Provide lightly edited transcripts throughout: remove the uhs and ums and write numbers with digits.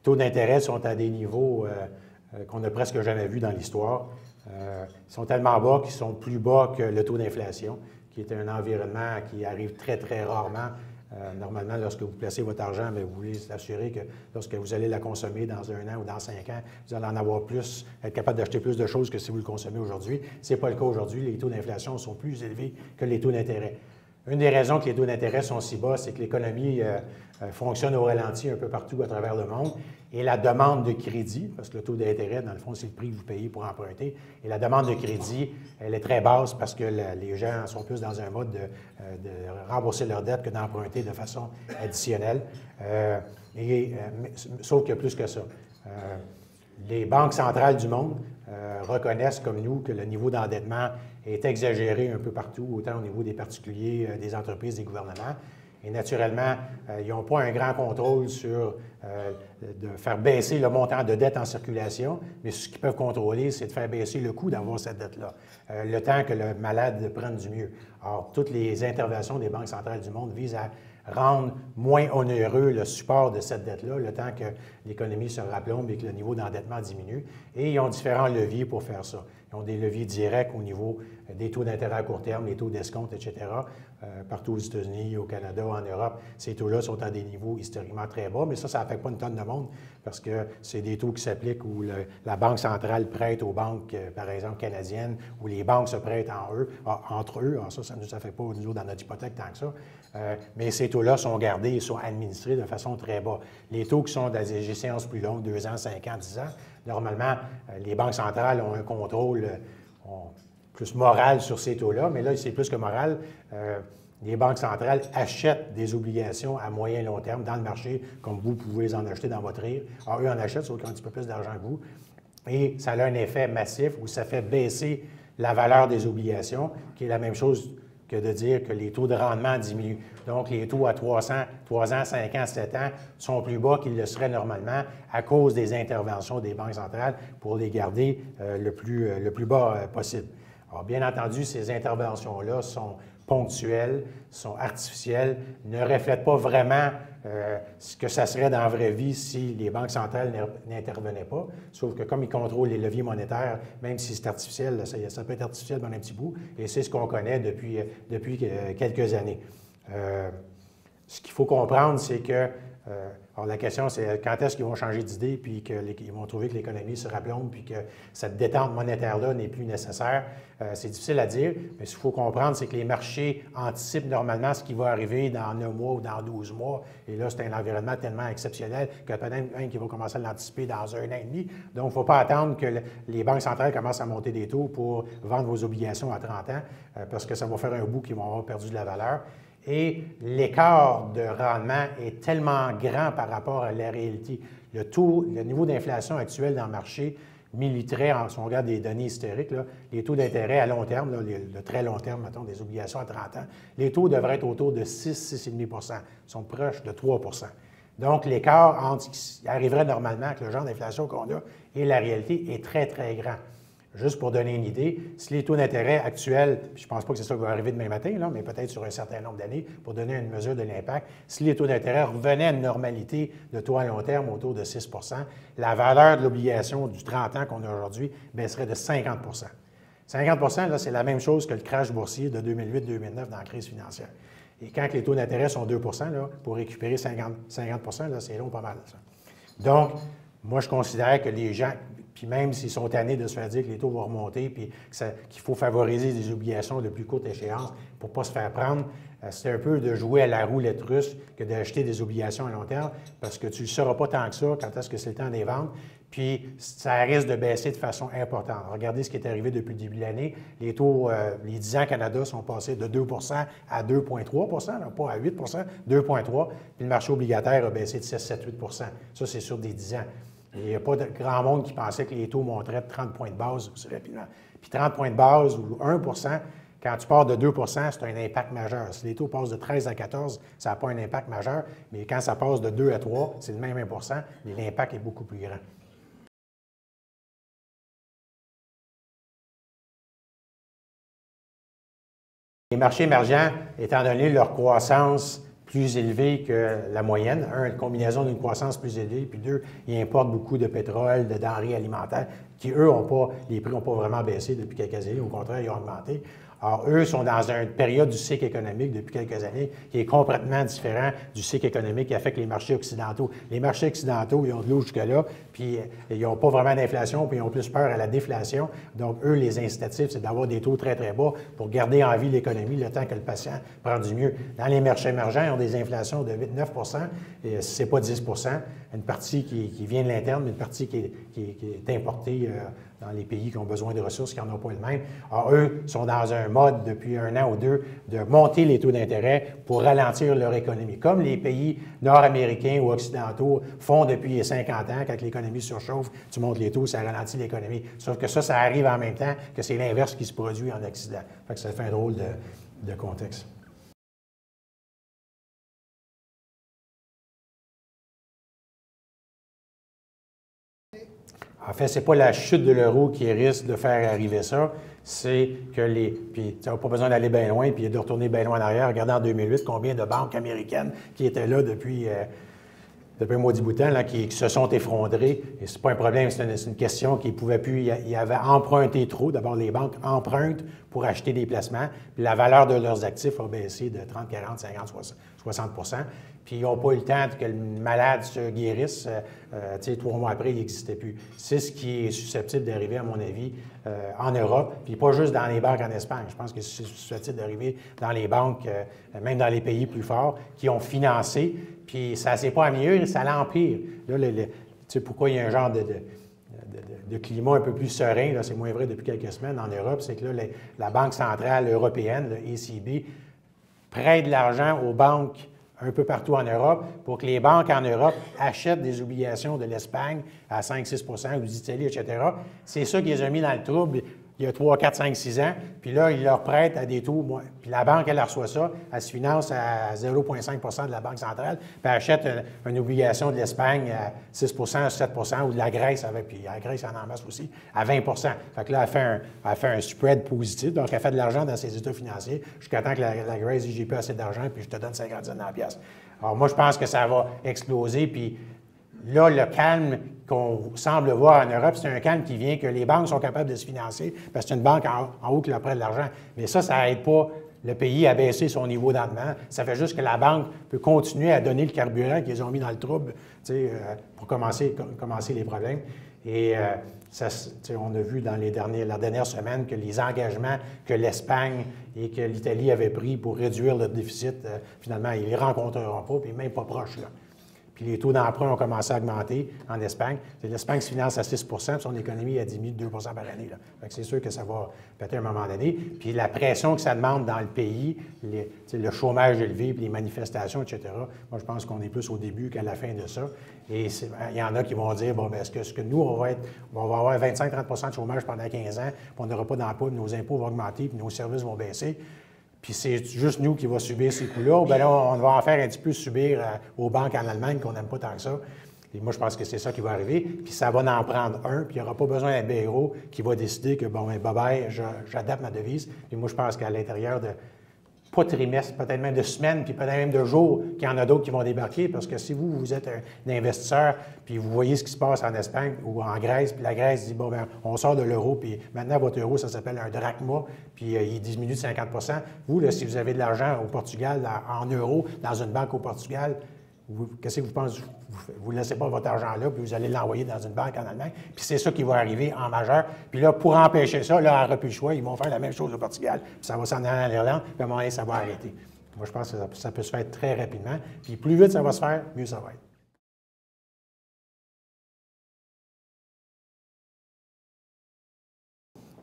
taux d'intérêt sont à des niveaux qu'on n'a presque jamais vus dans l'histoire. Ils sont tellement bas qu'ils sont plus bas que le taux d'inflation, qui est un environnement qui arrive très, très rarement. Normalement, lorsque vous placez votre argent, bien, vous voulez vous assurer que lorsque vous allez la consommer dans 1 an ou dans 5 ans, vous allez en avoir plus, être capable d'acheter plus de choses que si vous le consommez aujourd'hui. Ce n'est pas le cas aujourd'hui. Les taux d'inflation sont plus élevés que les taux d'intérêt. Une des raisons que les taux d'intérêt sont si bas, c'est que l'économie fonctionne au ralenti un peu partout à travers le monde et la demande de crédit, parce que le taux d'intérêt, dans le fond, c'est le prix que vous payez pour emprunter, et la demande de crédit, elle est très basse parce que les gens sont plus dans un mode de rembourser leurs dettes que d'emprunter de façon additionnelle. Sauf qu'il y a plus que ça. Les banques centrales du monde reconnaissent, comme nous, que le niveau d'endettement est exagéré un peu partout, autant au niveau des particuliers, des entreprises, des gouvernements. Et naturellement, ils n'ont pas un grand contrôle sur de faire baisser le montant de dette en circulation, mais ce qu'ils peuvent contrôler, c'est de faire baisser le coût d'avoir cette dette-là, le temps que le malade prenne du mieux. Or, toutes les interventions des banques centrales du monde visent à rendre moins onéreux le support de cette dette-là, le temps que l'économie se raplombe et que le niveau d'endettement diminue. Et ils ont différents leviers pour faire ça. Ils ont des leviers directs au niveau des taux d'intérêt à court terme, les taux d'escompte, etc. Partout aux États-Unis, au Canada, en Europe, ces taux-là sont à des niveaux historiquement très bas, mais ça n'affecte pas une tonne de monde parce que c'est des taux qui s'appliquent où la Banque centrale prête aux banques, par exemple, canadiennes, où les banques se prêtent entre eux. Alors ça ne nous affecte pas nous dans notre hypothèque tant que ça. Mais ces taux-là sont gardés et sont administrés de façon très bas. Les taux qui sont dans des échéances plus longues, 2 ans, 5 ans, 10 ans, normalement, les banques centrales ont un contrôle plus moral sur ces taux-là, mais là, c'est plus que moral. Les banques centrales achètent des obligations à moyen et long terme dans le marché, comme vous pouvez en acheter dans votre RIR. Alors, eux en achètent, sauf qu'ils ont un petit peu plus d'argent que vous. Et ça a un effet massif où ça fait baisser la valeur des obligations, qui est la même chose que de dire que les taux de rendement diminuent. Donc, les taux à 3 ans, 5 ans, 7 ans sont plus bas qu'ils le seraient normalement à cause des interventions des banques centrales pour les garder le plus bas possible. Alors, bien entendu, ces interventions-là sont ponctuelles, sont artificielles, ne reflètent pas vraiment ce que ça serait dans la vraie vie si les banques centrales n'intervenaient pas. Sauf que comme ils contrôlent les leviers monétaires, même si c'est artificiel, ça peut être artificiel pendant un petit bout, et c'est ce qu'on connaît depuis quelques années. Ce qu'il faut comprendre, c'est que alors la question, c'est quand est-ce qu'ils vont changer d'idée, puis qu'ils vont trouver que l'économie se raplombe, puis que cette détente monétaire-là n'est plus nécessaire. C'est difficile à dire, mais ce qu'il faut comprendre, c'est que les marchés anticipent normalement ce qui va arriver dans 1 mois ou dans 12 mois. Et là, c'est un environnement tellement exceptionnel que peut-être même qu'ils vont commencer à l'anticiper dans 1 an et demi. Donc, il ne faut pas attendre que les banques centrales commencent à monter des taux pour vendre vos obligations à 30 ans, parce que ça va faire un bout qu'ils vont avoir perdu de la valeur. Et l'écart de rendement est tellement grand par rapport à la réalité. Le niveau d'inflation actuel dans le marché militerait, si on regarde des données historiques, là, les taux d'intérêt à long terme, là, le très long terme, mettons, des obligations à 30 ans, les taux devraient être autour de 6,5 %. Ils sont proches de 3 %. Donc, l'écart entre ce qui arriverait normalement avec le genre d'inflation qu'on a et la réalité est très, très grand. Juste pour donner une idée, si les taux d'intérêt actuels, je ne pense pas que c'est ça qui va arriver demain matin, là, mais peut-être sur un certain nombre d'années, pour donner une mesure de l'impact, si les taux d'intérêt revenaient à une normalité de taux à long terme autour de 6 %, la valeur de l'obligation du 30 ans qu'on a aujourd'hui baisserait de 50 %. 50 % là, c'est la même chose que le crash boursier de 2008-2009 dans la crise financière. Et quand les taux d'intérêt sont 2 % là, pour récupérer 50 % là, c'est long pas mal, ça. Donc, moi, je considère que les gens, puis même s'ils sont tannés de se faire dire que les taux vont remonter, puis qu'il faut favoriser des obligations de plus courte échéance pour ne pas se faire prendre, c'est un peu de jouer à la roulette russe que d'acheter des obligations à long terme, parce que tu ne sauras pas tant que ça quand est-ce que c'est le temps de les vendre, puis ça risque de baisser de façon importante. Regardez ce qui est arrivé depuis le début de l'année. Les taux, les 10 ans Canada sont passés de 2 % à 2,3 %, là, pas à 8 %, 2,3 %, puis le marché obligataire a baissé de 6, 7, 8 %. Ça, c'est sur des 10 ans. Il n'y a pas de grand monde qui pensait que les taux monteraient de 30 points de base aussi rapidement. Puis 30 points de base ou 1 %, quand tu pars de 2 % c'est un impact majeur. Si les taux passent de 13 à 14, ça n'a pas un impact majeur, mais quand ça passe de 2 à 3, c'est le même 1 %, mais l'impact est beaucoup plus grand. Les marchés émergents, étant donné leur croissance plus élevé que la moyenne. Un, une combinaison d'une croissance plus élevée, puis deux, ils importent beaucoup de pétrole, de denrées alimentaires, qui, eux, les prix n'ont pas vraiment baissé depuis quelques années. Au contraire, ils ont augmenté. Alors, eux sont dans une période du cycle économique depuis quelques années qui est complètement différent du cycle économique qui affecte les marchés occidentaux. Les marchés occidentaux, ils ont de l'eau jusque-là, puis ils n'ont pas vraiment d'inflation, puis ils ont plus peur à la déflation. Donc, eux, les incitatifs, c'est d'avoir des taux très, très bas pour garder en vie l'économie le temps que le patient prend du mieux. Dans les marchés émergents, ils ont des inflations de 8-9 et ce n'est pas 10 une partie qui vient de l'interne, mais une partie qui est importée dans les pays qui ont besoin de ressources, qui n'en ont pas le même. Alors, eux sont dans un mode, depuis 1 an ou 2, de monter les taux d'intérêt pour ralentir leur économie. Comme les pays nord-américains ou occidentaux font depuis 50 ans, quand l'économie surchauffe, tu montes les taux, ça ralentit l'économie. Sauf que ça arrive en même temps que c'est l'inverse qui se produit en Occident. Fait que ça fait un drôle de contexte. En fait, ce n'est pas la chute de l'euro qui risque de faire arriver ça, c'est que puis tu n'as pas besoin d'aller bien loin, puis de retourner bien loin en arrière. Regardez en 2008 combien de banques américaines qui étaient là depuis un mois bout de temps, qui se sont effondrées. Et ce n'est pas un problème, c'est une question qu'ils ne pouvaient plus. Ils avaient emprunté trop. D'abord, les banques empruntent pour acheter des placements, puis la valeur de leurs actifs a baissé de 30, 40, 50, 60 puis ils n'ont pas eu le temps que le malade se guérisse. 3 mois après, il n'existait plus. C'est ce qui est susceptible d'arriver, à mon avis, en Europe, puis pas juste dans les banques en Espagne. Je pense que c'est susceptible d'arriver dans les banques, même dans les pays plus forts, qui ont financé, puis ça ne s'est pas amélioré, ça l'empire. Là, pourquoi il y a un genre de climat un peu plus serein, là, c'est moins vrai depuis quelques semaines en Europe, c'est que là, la Banque centrale européenne, le ECB, prête de l'argent aux banques un peu partout en Europe pour que les banques en Europe achètent des obligations de l'Espagne à 5-6 ou d'Italie, etc. C'est ça qui les a mis dans le trouble il y a 3, 4, 5, 6 ans. Puis là, ils leur prêtent à des taux. Puis la banque, elle reçoit ça, elle se finance à 0,5 de la Banque centrale, puis elle achète une obligation de l'Espagne à 6 7 ou de la Grèce, puis la Grèce en masse aussi, à 20 Fait que là, elle fait un spread positif, donc elle fait de l'argent dans ses états financiers jusqu'à temps que la Grèce dit « j'ai plus assez d'argent, puis je te donne 50 cents dans la pièce ». Alors moi, je pense que ça va exploser, puis là, le calme qu'on semble voir en Europe, c'est un calme qui vient que les banques sont capables de se financer parce que c'est une banque en haut qui leur prête de l'argent. Mais ça n'aide pas le pays à baisser son niveau d'endettement. Ça fait juste que la banque peut continuer à donner le carburant qu'ils ont mis dans le trouble pour commencer les problèmes. Et on a vu dans la dernière semaine que les engagements que l'Espagne et que l'Italie avaient pris pour réduire le déficit, finalement, ils ne les rencontreront pas, puis même pas proches, là. Puis les taux d'emprunt ont commencé à augmenter en Espagne. L'Espagne se finance à 6 puis son économie a diminué de 2 par année. C'est sûr que ça va péter à un moment donné. Puis la pression que ça demande dans le pays, le chômage élevé, puis les manifestations, etc., moi, je pense qu'on est plus au début qu'à la fin de ça. Et il y en a qui vont dire, bon, bien, est-ce que nous, on va avoir 25-30 de chômage pendant 15 ans, puis on n'aura pas d'emploi, puis nos impôts vont augmenter, puis nos services vont baisser. Puis c'est juste nous qui va subir ces coûts-là. Bien là, on va en faire un petit peu subir aux banques en Allemagne qu'on n'aime pas tant que ça. Et moi, je pense que c'est ça qui va arriver. Puis ça va en prendre un, puis il n'y aura pas besoin d'un bureau qui va décider que, bon, ben, bye-bye, j'adapte ma devise. Puis moi, je pense qu'à l'intérieur de, pas trimestre, peut-être même de semaines, puis peut-être même de jours, qu'il y en a d'autres qui vont débarquer, parce que si vous êtes un investisseur, puis vous voyez ce qui se passe en Espagne ou en Grèce, puis la Grèce dit, bon, bien, on sort de l'euro, puis maintenant, votre euro, ça s'appelle un drachma, puis il diminue de 50 Vous, là, si vous avez de l'argent au Portugal, en euros, dans une banque au Portugal, qu'est-ce que vous pensez? Vous ne laissez pas votre argent là, puis vous allez l'envoyer dans une banque en Allemagne. Puis c'est ça qui va arriver en majeur. Puis là, pour empêcher ça, là, on n'aura plus le choix, ils vont faire la même chose au Portugal. Puis ça va s'en aller en Irlande, puis à un moment donné, ça va arrêter. Moi, je pense que ça peut se faire très rapidement. Puis plus vite ça va se faire, mieux ça va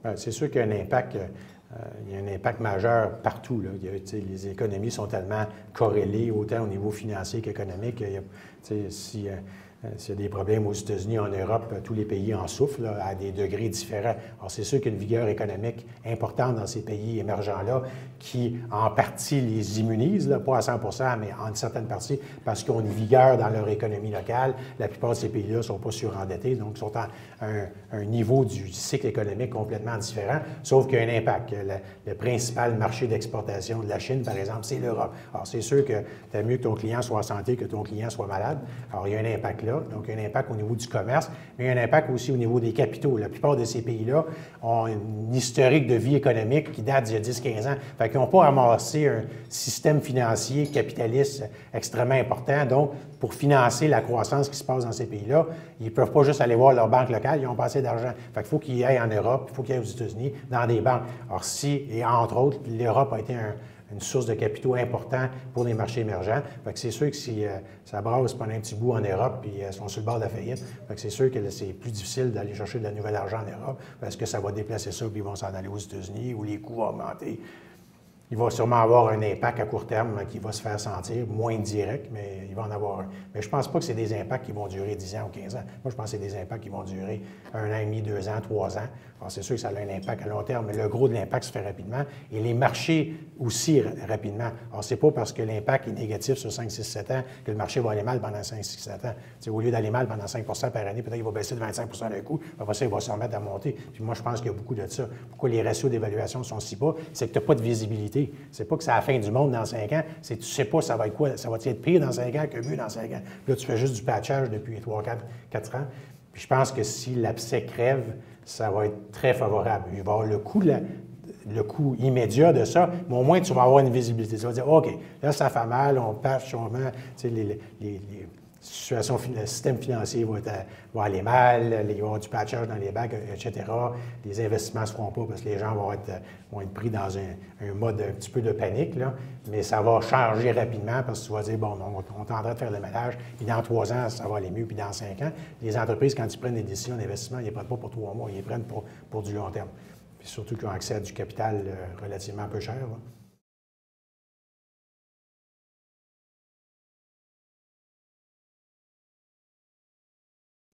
être. C'est sûr qu'il y a un impact. Il y a un impact majeur partout. Là. Les économies sont tellement corrélées, autant au niveau financier qu'économique. S'il y a des problèmes aux États-Unis, en Europe, tous les pays en souffrent là, à des degrés différents. Alors, c'est sûr qu'il y a une vigueur économique importante dans ces pays émergents-là qui, en partie, les immunise, là, pas à 100 mais en une certaine partie, parce qu'ils ont une vigueur dans leur économie locale. La plupart de ces pays-là ne sont pas surendettés, donc sont à un niveau du cycle économique complètement différent, sauf qu'il y a un impact. Le principal marché d'exportation de la Chine, par exemple, c'est l'Europe. Alors, c'est sûr que tu as mieux que ton client soit en santé que ton client soit malade. Alors, il y a un impact là. Donc, il y a un impact au niveau du commerce, mais il y a un impact aussi au niveau des capitaux. La plupart de ces pays-là ont une historique de vie économique qui date d'il y a 10-15 ans. Fait qu'ils n'ont pas amassé un système financier capitaliste extrêmement important. Donc, pour financer la croissance qui se passe dans ces pays-là, ils ne peuvent pas juste aller voir leur banque locale, ils ont pas assez d'argent. Fait qu'il faut qu'ils aillent en Europe, il faut qu'ils aillent aux États-Unis, dans des banques. Alors, et entre autres, l'Europe a été une source de capitaux important pour les marchés émergents. Fait que c'est sûr que si ça brasse pendant un petit bout en Europe, puis ils sont sur le bord de la faillite, fait que c'est sûr que c'est plus difficile d'aller chercher de la nouvel argent en Europe parce que ça va déplacer ça, puis ils vont s'en aller aux États-Unis où les coûts vont augmenter. Il va sûrement avoir un impact à court terme qui va se faire sentir, moins direct, mais il va en avoir un. Mais je ne pense pas que c'est des impacts qui vont durer 10 ans ou 15 ans. Moi, je pense que c'est des impacts qui vont durer 1 an et demi, 2 ans, 3 ans. Alors, c'est sûr que ça a un impact à long terme, mais le gros de l'impact se fait rapidement et les marchés aussi rapidement. Alors, ce n'est pas parce que l'impact est négatif sur 5, 6, 7 ans que le marché va aller mal pendant 5, 6, 7 ans. T'sais, au lieu d'aller mal pendant 5 par année, peut-être qu'il va baisser de 25 d'un coup, après ça, il va se remettre à monter. Puis moi, je pense qu'il y a beaucoup de ça. Pourquoi les ratios d'évaluation sont si bas? C'est que tu n'as pas de visibilité. C'est pas que c'est la fin du monde dans 5 ans, c'est que tu ne sais pas ça va être quoi. Ça va être pire dans 5 ans que mieux dans 5 ans. Là, tu fais juste du patchage depuis 3, 4 ans. Puis je pense que si l'abcès crève, ça va être très favorable. Il va y avoir le coût immédiat de ça, mais au moins, tu vas avoir une visibilité. Tu vas dire, OK, là, ça fait mal, on patch, on met, tu sais, le système financier va aller mal, il va y avoir du patchage dans les banques, etc. Les investissements ne se feront pas parce que les gens vont être pris dans un mode un petit peu de panique, là. Mais ça va changer rapidement parce que tu vas dire, bon, on est en train de faire le ménage, puis dans 3 ans, ça va aller mieux, puis dans 5 ans. Les entreprises, quand ils prennent des décisions d'investissement, ils ne les prennent pas pour 3 mois, ils les prennent pour du long terme. Puis surtout qu'ils ont accès à du capital relativement peu cher, là.